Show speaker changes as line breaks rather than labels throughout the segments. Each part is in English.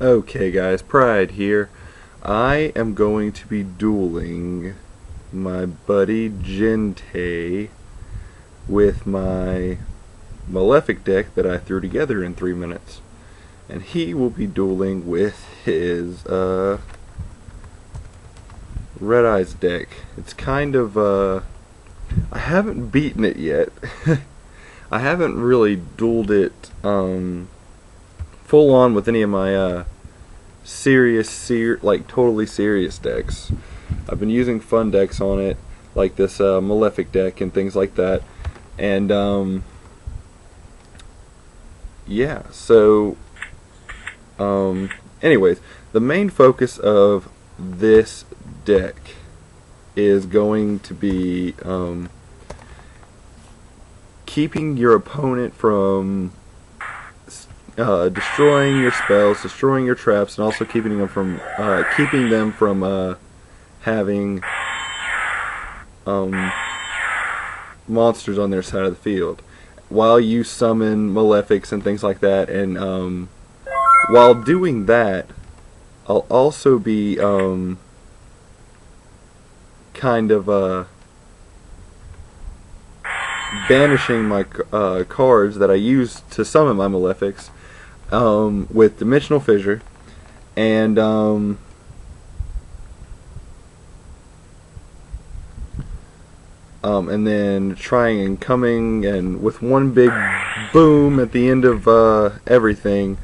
Okay guys, Pride here. I am going to be dueling my buddy Gente with my Malefic deck that I threw together in 3 minutes. And he will be dueling with his Red Eyes deck. It's kind of I haven't beaten it yet. I haven't really dueled it full on with any of my totally serious decks. I've been using fun decks on it, like this Malefic deck and things like that. And yeah, so anyways, the main focus of this deck is going to be keeping your opponent from destroying your spells, destroying your traps, and also keeping them from having monsters on their side of the field while you summon Malefics and things like that. And while doing that, I'll also be kind of banishing my cards that I use to summon my Malefics with Dimensional Fissure, and then trying and coming and with one big boom at the end of everything,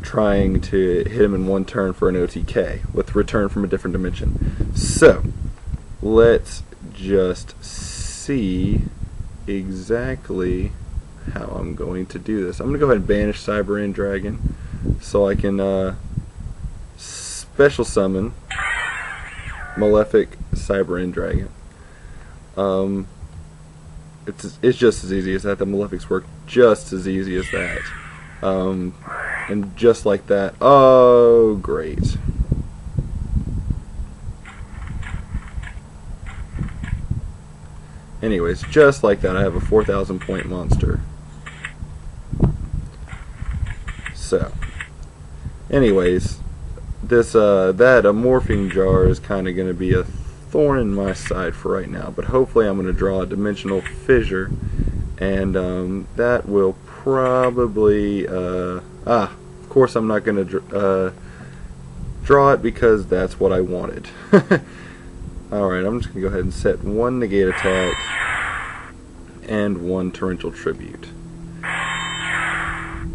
trying to hit him in one turn for an OTK with return from a different dimension. So let's just see exactly how I'm going to do this. I'm going to go ahead and banish Cyber End Dragon so I can special summon Malefic Cyber End Dragon. It's just as easy as that. The Malefics work just as easy as that. And just like that. Oh, great. Anyways, just like that, I have a 4,000 point monster. So, anyways, this that morphing jar is kind of going to be a thorn in my side for right now, but hopefully I'm going to draw a Dimensional Fissure, and that will probably of course I'm not going to draw it because that's what I wanted. Alright, I'm just going to go ahead and set one Negate Attack and one Torrential Tribute.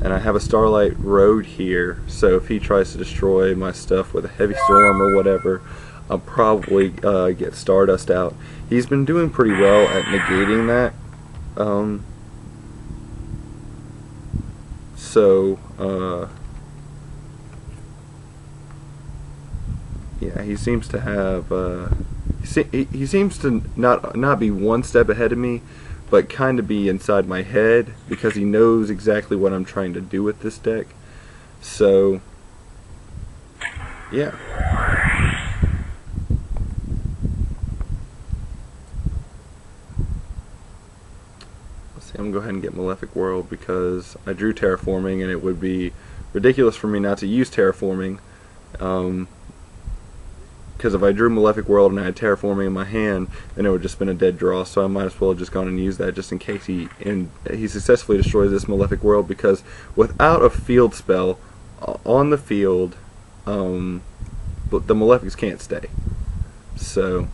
And I have a Starlight Road here, so if he tries to destroy my stuff with a Heavy Storm or whatever, I'll probably get Stardust out. He's been doing pretty well at negating that. Yeah, he seems to have he seems to not be one step ahead of me, but kind of be inside my head because he knows exactly what I'm trying to do with this deck. So yeah. Let's see, I'm gonna go ahead and get Malefic World because I drew Terraforming, and it would be ridiculous for me not to use Terraforming. Because if I drew Malefic World and I had Terraforming in my hand, then it would have just been a dead draw, so I might as well have just gone and used that just in case he successfully destroys this Malefic World, because without a field spell on the field, the Malefics can't stay. So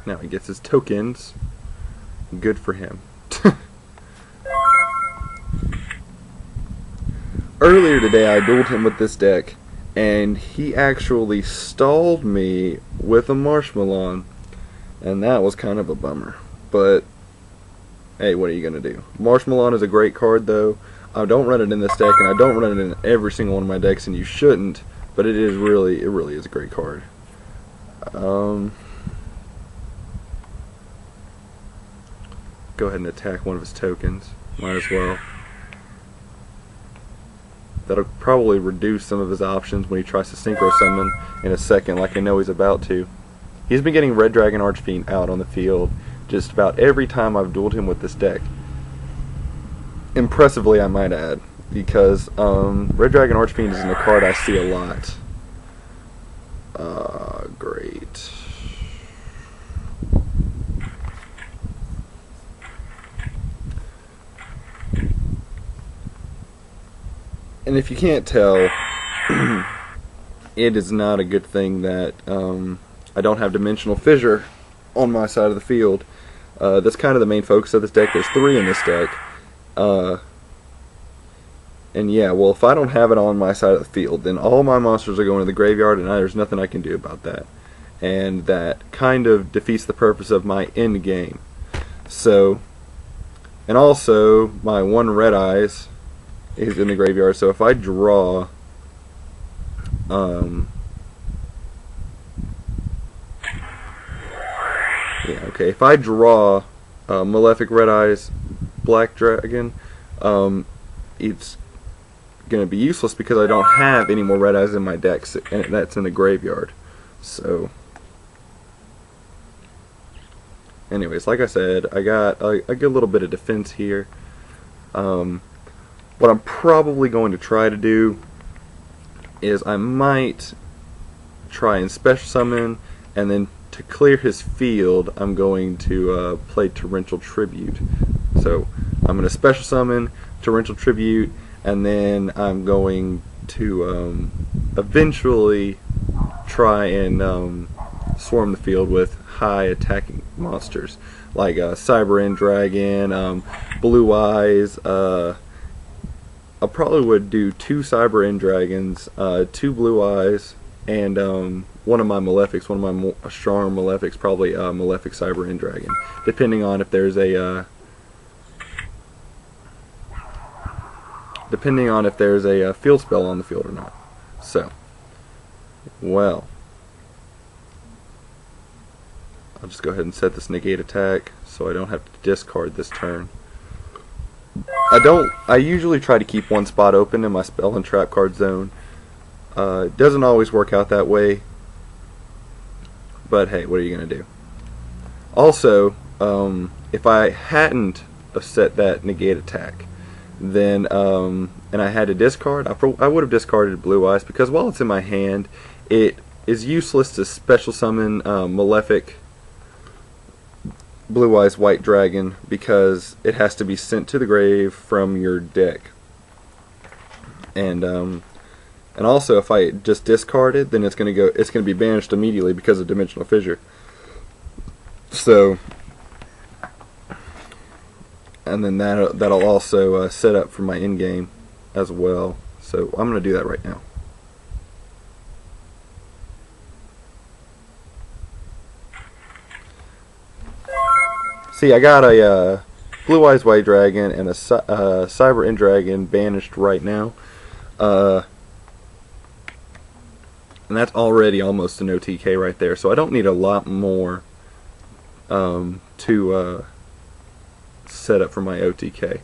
now he gets his tokens. Good for him. Earlier today I dueled him with this deck, and he actually stalled me with a Marshmallow, and that was kind of a bummer. But hey, what are you gonna do? Marshmallow is a great card, though. I don't run it in this deck, and I don't run it in every single one of my decks, and you shouldn't. But it really is a great card. Go ahead and attack one of his tokens. Might as well. That'll probably reduce some of his options when he tries to Synchro Summon in a second, like I know he's about to. He's been getting Red Dragon Archfiend out on the field just about every time I've dueled him with this deck. Impressively, I might add, because Red Dragon Archfiend isn't a card I see a lot. Great. And if you can't tell, it is not a good thing that I don't have Dimensional Fissure on my side of the field. That's kind of the main focus of this deck. There's 3 in this deck. And yeah, well, if I don't have it on my side of the field, then all my monsters are going to the graveyard, and there's nothing I can do about that. And that kind of defeats the purpose of my end game. So, and also, my 1 Red Eyes is in the graveyard, so if I draw if I draw Malefic Red Eyes Black Dragon, it's going to be useless because I don't have any more Red Eyes in my deck, and that's in the graveyard. So anyways, like I said, I got a good little bit of defense here. What I'm probably going to try to do is I might try and special summon, and then to clear his field I'm going to play Torrential Tribute. So I'm going to special summon, Torrential Tribute, and then I'm going to eventually try and swarm the field with high attacking monsters like Cyber End Dragon, Blue Eyes. I probably would do 2 Cyber End Dragons, 2 Blue Eyes, and one of my Malefics, one of my stronger Malefics, probably Malefic Cyber End Dragon, depending on if there's a field spell on the field or not. So, well, I'll just go ahead and set this negate attack so I don't have to discard this turn. I usually try to keep 1 spot open in my spell and trap card zone. It doesn't always work out that way, but hey, what are you going to do? Also, if I hadn't set that negate attack, then and I had to discard, I would have discarded Blue Eyes, because while it's in my hand, it is useless to special summon Malefic Blue Eyes White Dragon, because it has to be sent to the grave from your deck. And also, if I just discard it, then it's going to be banished immediately because of Dimensional Fissure. So, and then that'll also set up for my end game as well. So I'm going to do that right now. See, I got a Blue Eyes White Dragon and a Cyber End Dragon banished right now. And that's already almost an OTK right there. So I don't need a lot more to set up for my OTK.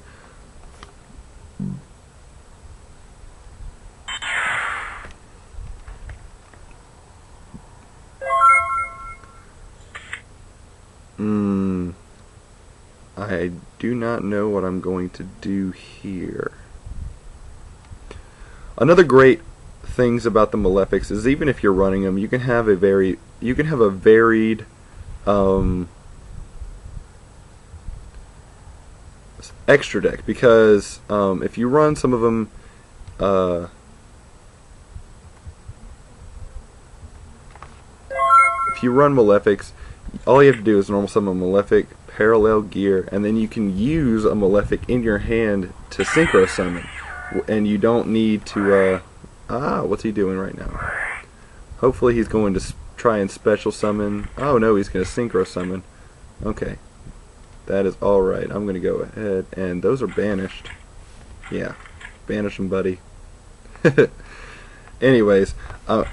I do not know what I'm going to do here. Another great things about the Malefics is, even if you're running them, you can have a varied extra deck, because if you run some of them if you run Malefics, all you have to do is normal summon a Malefic, Parallel Gear, and then you can use a Malefic in your hand to synchro summon, and you don't need to what's he doing right now? Hopefully he's going to try and special summon. Oh no, he's going to synchro summon. Okay, that is alright. I'm going to go ahead, and those are banished. Yeah, banish them, buddy. Anyways, I'm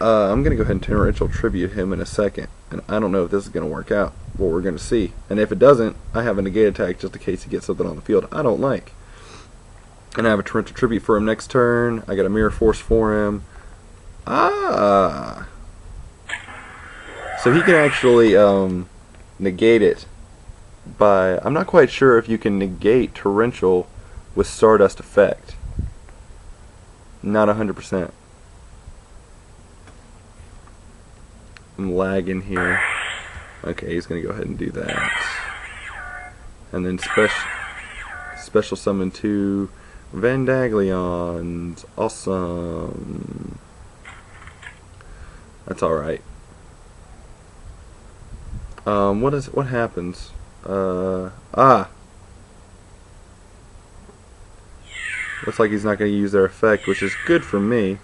going to go ahead and Torrential Tribute him in a second, and I don't know if this is going to work out, but we're going to see. And if it doesn't, I have a negate attack just in case he gets something on the field I don't like. And I have a Torrential Tribute for him next turn. I got a Mirror Force for him. So he can actually negate it by, I'm not quite sure if you can negate Torrential with Stardust effect. Not 100%. I'm lagging here. Okay, he's gonna go ahead and do that. And then special summon 2 Vandaglions. Awesome. That's alright. What happens? Looks like he's not going to use their effect, which is good for me.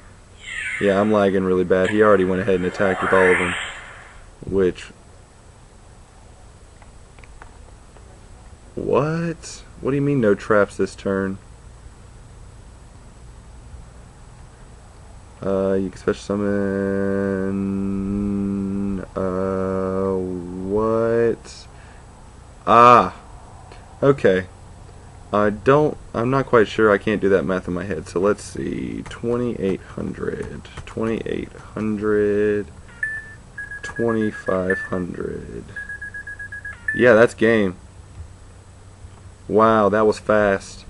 Yeah, I'm lagging really bad. He already went ahead and attacked with all of them. Which... What? What do you mean no traps this turn? You can special summon... what? Okay. I'm not quite sure. I can't do that math in my head. So let's see. 2,800. 2,800. 2,500. Yeah, that's game. Wow, that was fast.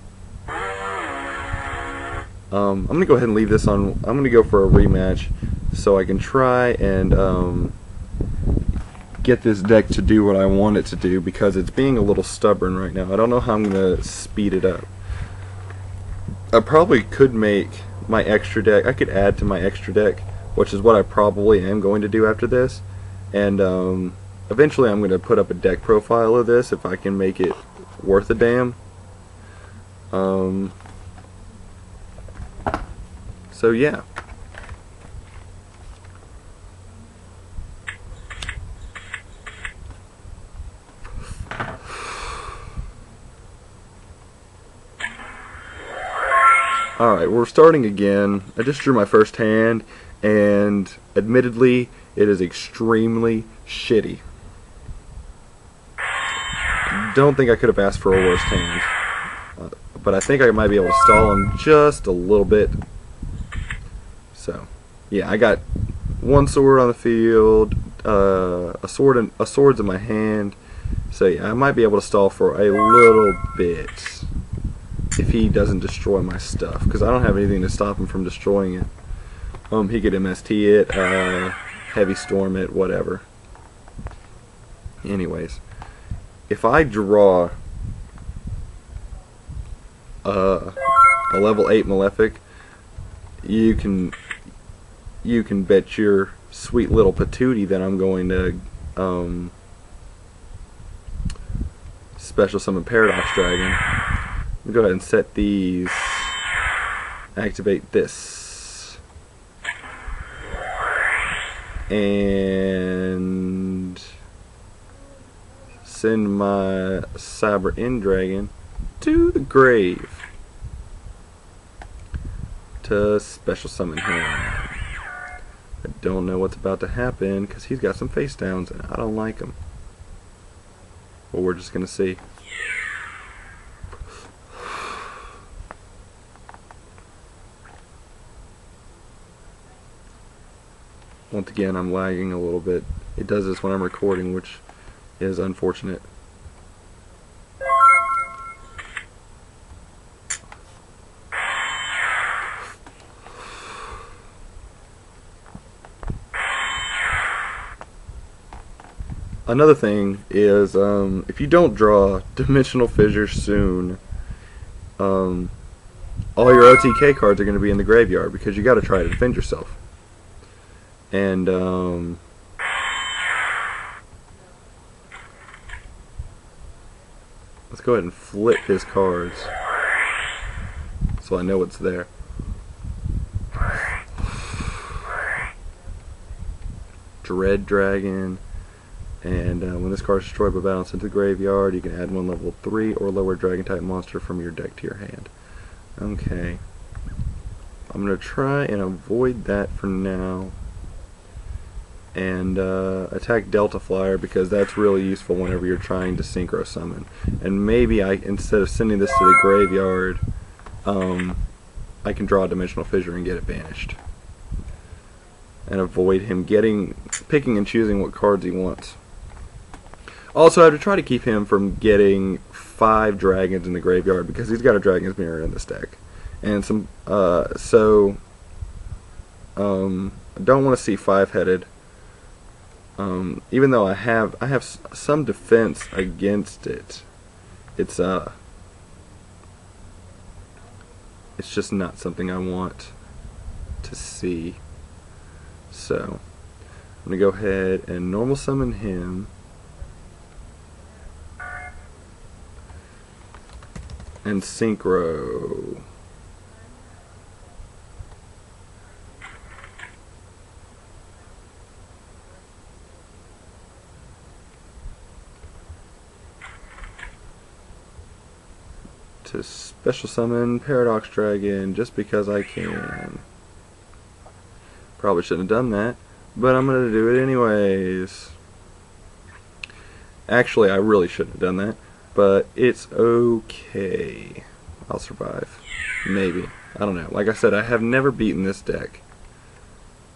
I'm going to go ahead and leave this on. I'm going to go for a rematch so I can try and get this deck to do what I want it to do, because it's being a little stubborn right now. I don't know how I'm going to speed it up. I probably could make my extra deck. I could add to my extra deck, which is what I probably am going to do after this. And eventually I'm going to put up a deck profile of this if I can make it worth a damn. So yeah. Alright, we're starting again. I just drew my first hand, and admittedly, it is extremely shitty. Don't think I could have asked for a worse hand. But I think I might be able to stall him just a little bit. So, yeah, I got one sword on the field, a sword's in my hand. So yeah, I might be able to stall for a little bit if he doesn't destroy my stuff, because I don't have anything to stop him from destroying it. He could MST it, heavy storm it, whatever. Anyways, if I draw a level 8 Malefic, you can bet your sweet little patootie that I'm going to special summon Paradox Dragon. Let me go ahead and set these. Activate this. And send my Cyber End Dragon to the grave to special summon him. I don't know what's about to happen because he's got some face downs and I don't like him. Well, we're just gonna see. Once again, I'm lagging a little bit. It does this when I'm recording, which is unfortunate. Another thing is, if you don't draw Dimensional Fissure soon, all your OTK cards are going to be in the graveyard because you got to try to defend yourself. And let's go ahead and flip his cards so I know what's there. Dread Dragon. And when this card is destroyed by battle and sent to the graveyard, you can add one level 3 or lower dragon type monster from your deck to your hand. Okay. I'm going to try and avoid that for now. And attack Delta Flyer, because that's really useful whenever you're trying to synchro summon. And maybe instead of sending this to the graveyard, I can draw a Dimensional Fissure and get it banished. And avoid him picking and choosing what cards he wants. Also, I have to try to keep him from getting 5 dragons in the graveyard because he's got a dragon's mirror in this deck, and some. I don't want to see 5-headed. Even though I have some defense against it, it's just not something I want to see. So I'm gonna go ahead and normal summon him. And synchro. To special summon Paradox Dragon just because I can. Probably shouldn't have done that, but I'm gonna do it anyways. Actually, I really shouldn't have done that, but it's okay. I'll survive. Maybe. I don't know. Like I said, I have never beaten this deck.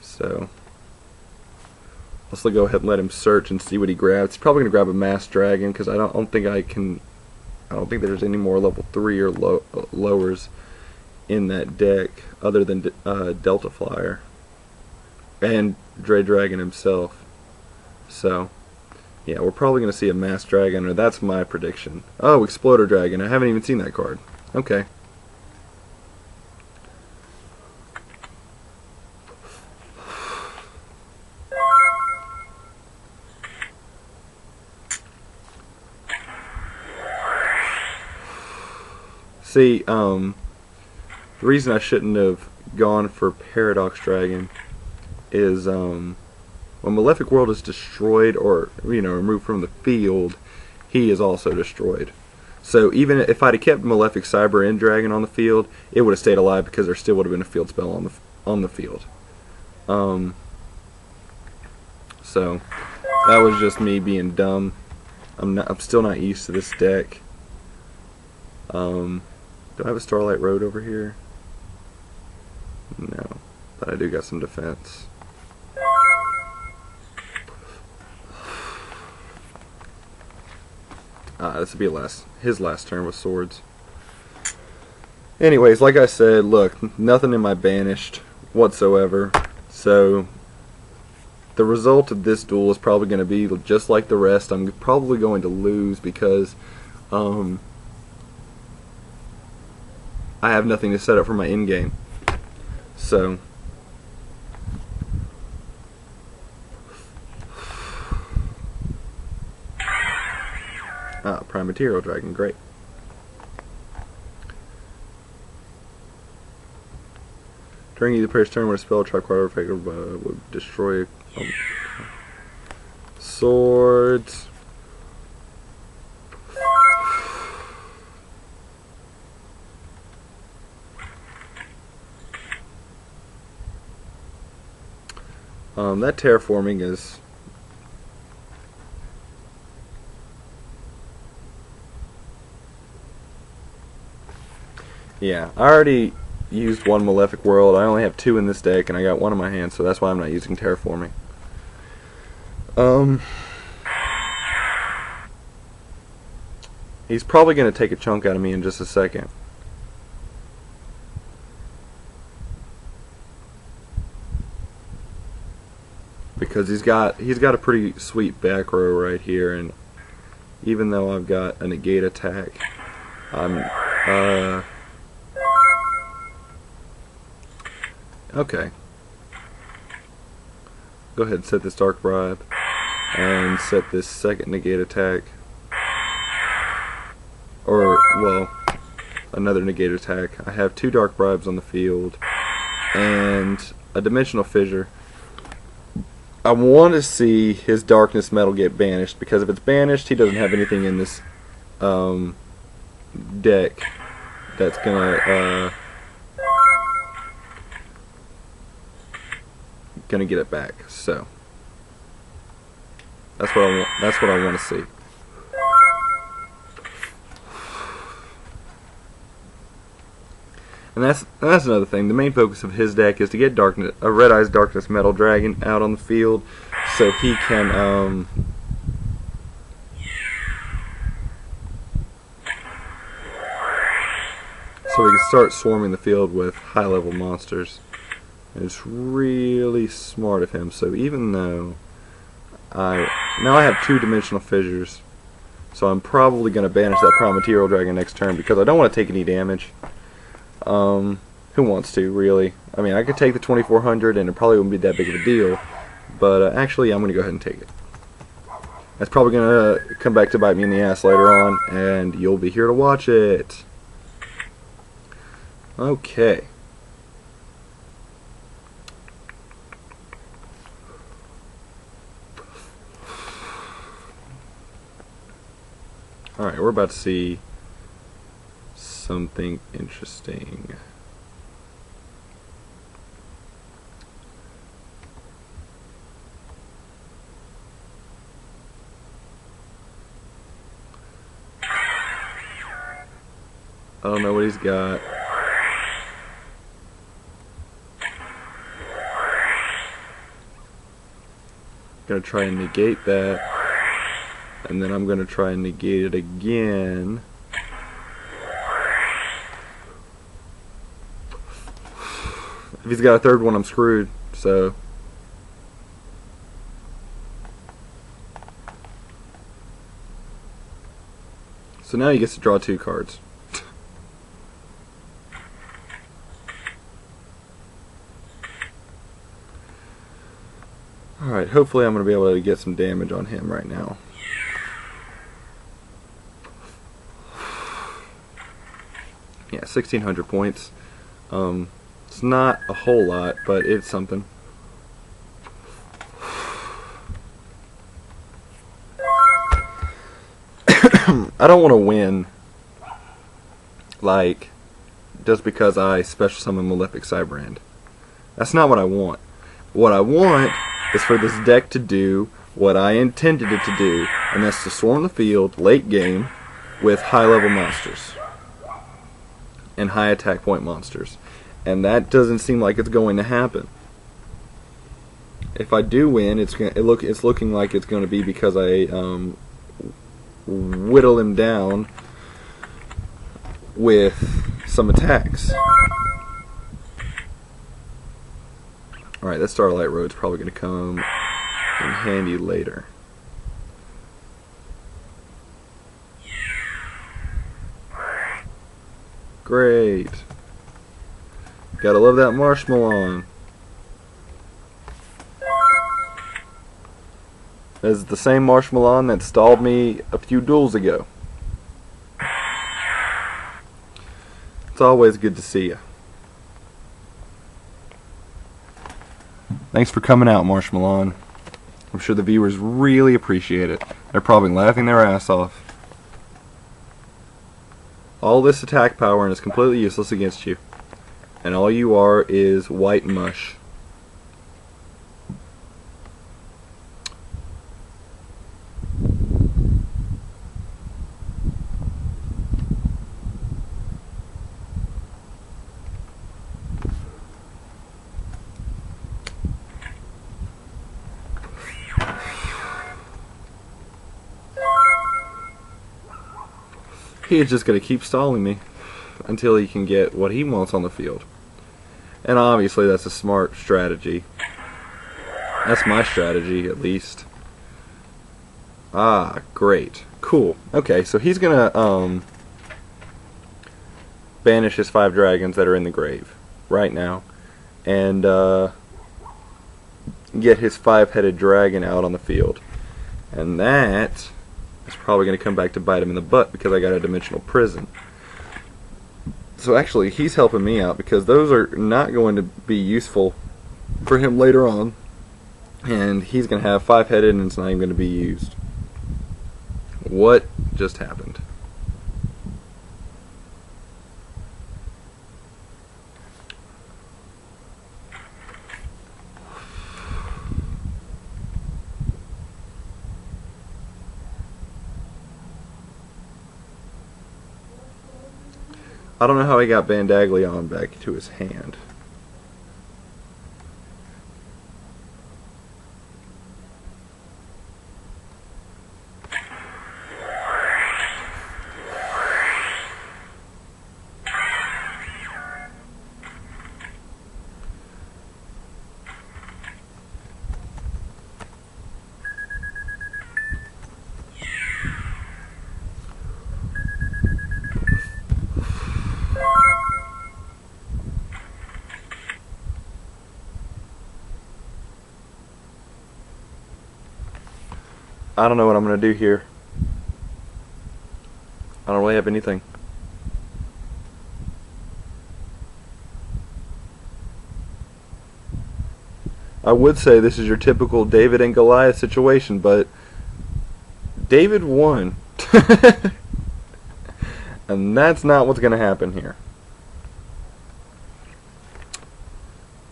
So let's go ahead and let him search and see what he grabs. He's probably going to grab a Mass Dragon because I don't think I can. I don't think there's any more level 3 or lowers in that deck other than Delta Flyer and Dre Dragon himself. So yeah, we're probably going to see a Mass Dragon, or that's my prediction. Oh, Exploder Dragon. I haven't even seen that card. Okay. See, the reason I shouldn't have gone for Paradox Dragon is when Malefic World is destroyed or removed from the field, he is also destroyed. So even if I'd have kept Malefic Cyber and Dragon on the field, it would have stayed alive because there still would have been a field spell on the field. So that was just me being dumb. I'm still not used to this deck. Do I have a Starlight Road over here? No, but I do got some defense. This would be his last turn with swords. Anyways, like I said, look, nothing in my banished whatsoever. So the result of this duel is probably going to be just like the rest. I'm probably going to lose because I have nothing to set up for my end game. So Prime Material Dragon, great. During either player's turn when a spell or card effect would destroy swords. That terraforming is yeah, I already used one Malefic World. I only have 2 in this deck and I got 1 in my hand, so that's why I'm not using terraforming. He's probably going to take a chunk out of me in just a second. Because he's got a pretty sweet back row right here, and even though I've got a negate attack, I'm okay. Go ahead and set this Dark Bribe and set this second negate attack, or well, another negate attack. I have 2 Dark Bribes on the field and a Dimensional Fissure. I want to see his Darkness Metal get banished, because if it's banished, he doesn't have anything in this deck that's gonna get it back. So that's what I want. That's what I want to see. And that's another thing. The main focus of his deck is to get a Red Eyes Darkness Metal Dragon out on the field, so he can so we can start swarming the field with high-level monsters. And it's really smart of him. So even though now I have 2-dimensional fissures, so I'm probably going to banish that Prime Material Dragon next turn because I don't want to take any damage. Who wants to, really? I mean, I could take the 2400 and it probably wouldn't be that big of a deal, but actually I'm going to go ahead and take it. That's probably going to come back to bite me in the ass later on, and you'll be here to watch it. Okay. Alright, we're about to see something interesting. I don't know what he's got. Gonna try and negate that, and then I'm gonna try and negate it again. If he's got a third one, I'm screwed. So now he gets to draw 2 cards. Alright, hopefully I'm going to be able to get some damage on him right now. Yeah, 1600 points. It's not a whole lot, but it's something. I don't want to win, like, just because I special summon Malefic Cybrand. That's not what I want. What I want is for this deck to do what I intended it to do, and that's to swarm the field late game with high-level monsters and high attack point monsters. And that doesn't seem like it's going to happen. If I do win, it's looking like it's going to be because I whittle him down with some attacks. Alright, that Starlight Road's probably going to come in handy later. Great. Gotta love that Marshmallow. That's the same Marshmallow that stalled me a few duels ago. It's always good to see you. Thanks for coming out, Marshmallow. I'm sure the viewers really appreciate it. They're probably laughing their ass off. All this attack power and is completely useless against you. And all you are is white mush. He is just going to keep stalling me until he can get what he wants on the field. And obviously that's a smart strategy. That's my strategy, at least. Ah, great. Cool. Okay, so he's going to banish his 5 dragons that are in the grave right now. And get his 5-headed dragon out on the field. And that is probably going to come back to bite him in the butt because I got a dimensional prison. So actually, he's helping me out because those are not going to be useful for him later on. And he's going to have 5-headed and it's not even going to be used. What just happened? I don't know how he got Bandaglion back to his hand. I don't know what I'm going to do here. I don't really have anything. I would say this is your typical David and Goliath situation, but David won. And that's not what's going to happen here.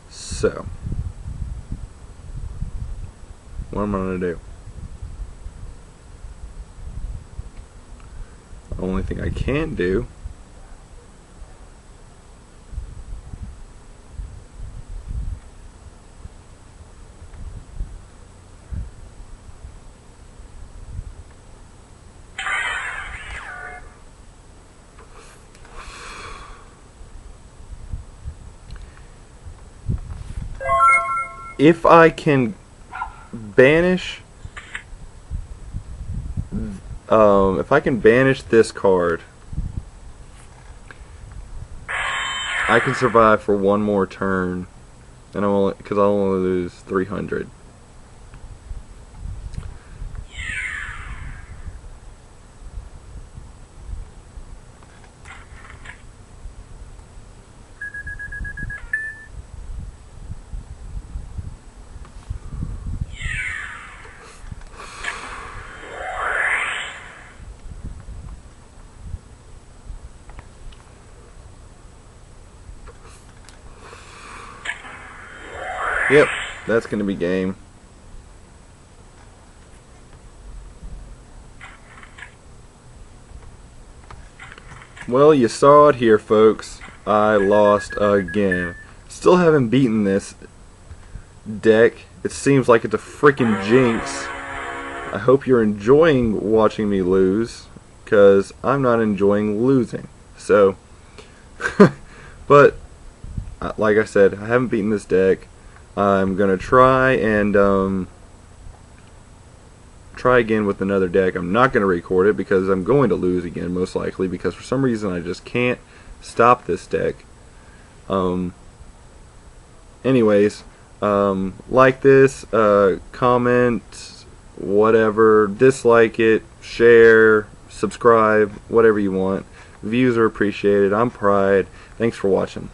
So, what am I going to do? The only thing I can do if I can banish this card, I can survive for one more turn, and because I'll only lose 300. Yep, that's going to be game. Well, you saw it here, folks. I lost again. Still haven't beaten this deck. It seems like it's a freaking jinx. I hope you're enjoying watching me lose, because I'm not enjoying losing. So, but, like I said, I haven't beaten this deck. I'm gonna try and try again with another deck. I'm not gonna record it because I'm going to lose again, most likely, because for some reason I just can't stop this deck. Anyways, like this, comment, whatever, dislike it, share, subscribe, whatever you want. Views are appreciated. I'm Pride. Thanks for watching.